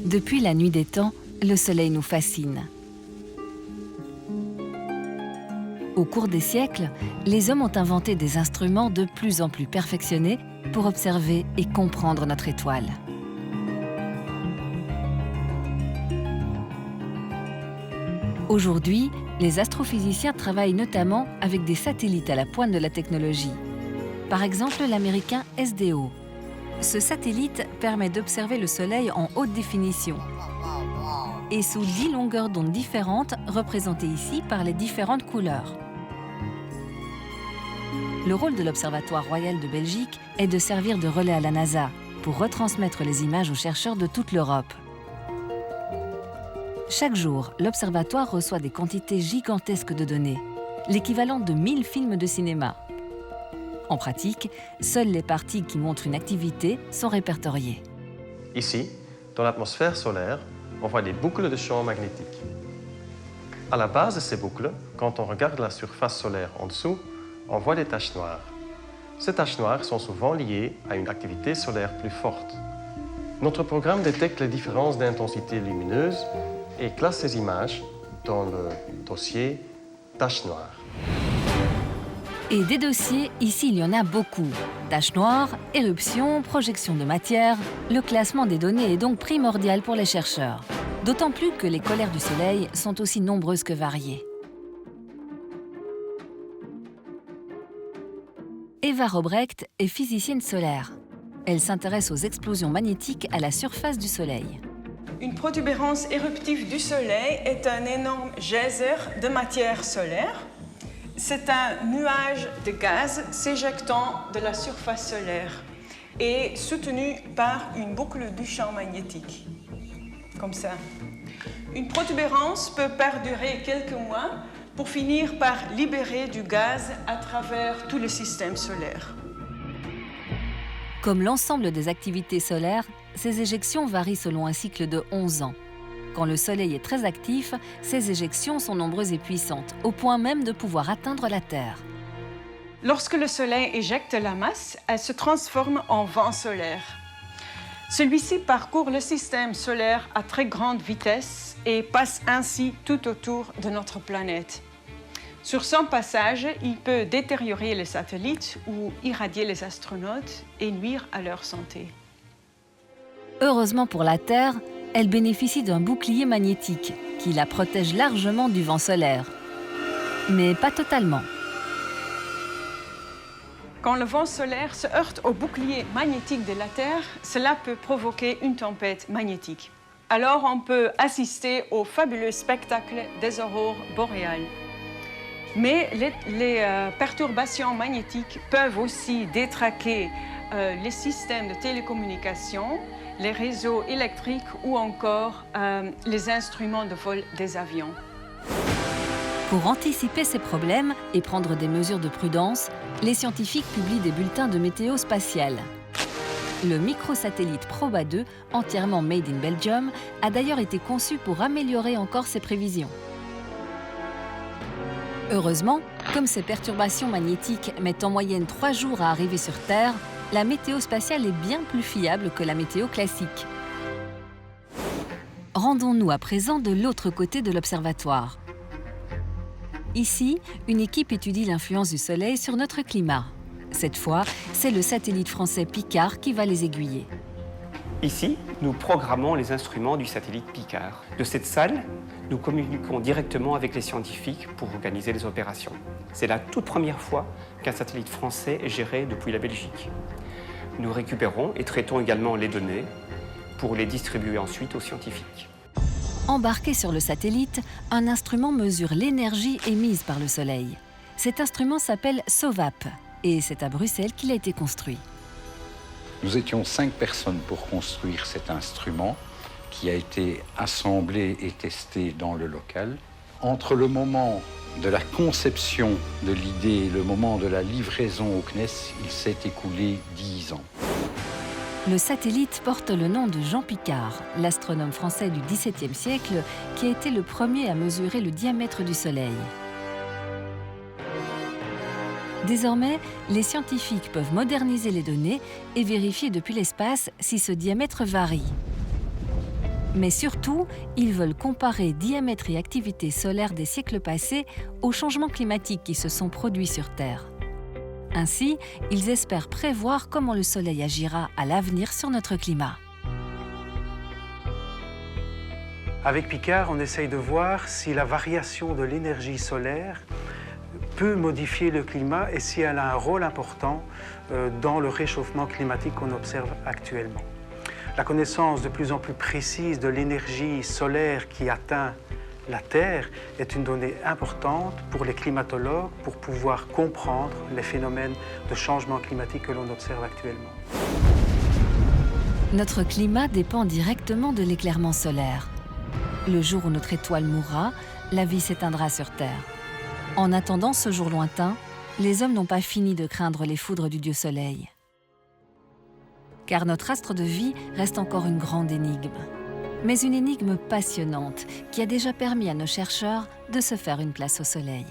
Depuis la nuit des temps, le soleil nous fascine. Au cours des siècles, les hommes ont inventé des instruments de plus en plus perfectionnés pour observer et comprendre notre étoile. Aujourd'hui, les astrophysiciens travaillent notamment avec des satellites à la pointe de la technologie. Par exemple, l'américain SDO. Ce satellite permet d'observer le Soleil en haute définition et sous 10 longueurs d'onde différentes, représentées ici par les différentes couleurs. Le rôle de l'Observatoire royal de Belgique est de servir de relais à la NASA pour retransmettre les images aux chercheurs de toute l'Europe. Chaque jour, l'Observatoire reçoit des quantités gigantesques de données, l'équivalent de 1000 films de cinéma. En pratique, seules les parties qui montrent une activité sont répertoriées. Ici, dans l'atmosphère solaire, on voit des boucles de champs magnétiques. À la base de ces boucles, quand on regarde la surface solaire en dessous, on voit des taches noires. Ces taches noires sont souvent liées à une activité solaire plus forte. Notre programme détecte les différences d'intensité lumineuse et classe ces images dans le dossier taches noires. Et des dossiers, ici il y en a beaucoup. Taches noires, éruptions, projections de matière. Le classement des données est donc primordial pour les chercheurs. D'autant plus que les colères du Soleil sont aussi nombreuses que variées. Eva Robrecht est physicienne solaire. Elle s'intéresse aux explosions magnétiques à la surface du Soleil. Une protubérance éruptive du Soleil est un énorme geyser de matière solaire. C'est un nuage de gaz s'éjectant de la surface solaire et soutenu par une boucle du champ magnétique, comme ça. Une protubérance peut perdurer quelques mois pour finir par libérer du gaz à travers tout le système solaire. Comme l'ensemble des activités solaires, ces éjections varient selon un cycle de 11 ans. Quand le Soleil est très actif, ces éjections sont nombreuses et puissantes, au point même de pouvoir atteindre la Terre. Lorsque le Soleil éjecte la masse, elle se transforme en vent solaire. Celui-ci parcourt le système solaire à très grande vitesse et passe ainsi tout autour de notre planète. Sur son passage, il peut détériorer les satellites ou irradier les astronautes et nuire à leur santé. Heureusement pour la Terre, elle bénéficie d'un bouclier magnétique qui la protège largement du vent solaire. Mais pas totalement. Quand le vent solaire se heurte au bouclier magnétique de la Terre, cela peut provoquer une tempête magnétique. Alors on peut assister au fabuleux spectacle des aurores boréales. Mais les perturbations magnétiques peuvent aussi détraquer les systèmes de télécommunication, les réseaux électriques ou encore les instruments de vol des avions. Pour anticiper ces problèmes et prendre des mesures de prudence, les scientifiques publient des bulletins de météo spatiale. Le microsatellite Proba 2, entièrement made in Belgium, a d'ailleurs été conçu pour améliorer encore ses prévisions. Heureusement, comme ces perturbations magnétiques mettent en moyenne 3 jours à arriver sur Terre, la météo spatiale est bien plus fiable que la météo classique. Rendons-nous à présent de l'autre côté de l'observatoire. Ici, une équipe étudie l'influence du Soleil sur notre climat. Cette fois, c'est le satellite français Picard qui va les aiguiller. Ici, nous programmons les instruments du satellite Picard. De cette salle, nous communiquons directement avec les scientifiques pour organiser les opérations. C'est la toute première fois qu'un satellite français est géré depuis la Belgique. Nous récupérons et traitons également les données pour les distribuer ensuite aux scientifiques. Embarqué sur le satellite, un instrument mesure l'énergie émise par le Soleil. Cet instrument s'appelle SOVAP et c'est à Bruxelles qu'il a été construit. Nous étions 5 personnes pour construire cet instrument qui a été assemblé et testé dans le local. Entre le moment de la conception de l'idée et le moment de la livraison au CNES, il s'est écoulé 10 ans. Le satellite porte le nom de Jean Picard, l'astronome français du XVIIe siècle qui a été le premier à mesurer le diamètre du Soleil. Désormais, les scientifiques peuvent moderniser les données et vérifier depuis l'espace si ce diamètre varie. Mais surtout, ils veulent comparer diamètre et activité solaire des siècles passés aux changements climatiques qui se sont produits sur Terre. Ainsi, ils espèrent prévoir comment le Soleil agira à l'avenir sur notre climat. Avec Picard, on essaye de voir si la variation de l'énergie solaire peut modifier le climat et si elle a un rôle important dans le réchauffement climatique qu'on observe actuellement. La connaissance de plus en plus précise de l'énergie solaire qui atteint la Terre est une donnée importante pour les climatologues pour pouvoir comprendre les phénomènes de changement climatique que l'on observe actuellement. Notre climat dépend directement de l'éclairement solaire. Le jour où notre étoile mourra, la vie s'éteindra sur Terre. En attendant ce jour lointain, les hommes n'ont pas fini de craindre les foudres du dieu Soleil. Car notre astre de vie reste encore une grande énigme. Mais une énigme passionnante qui a déjà permis à nos chercheurs de se faire une place au Soleil.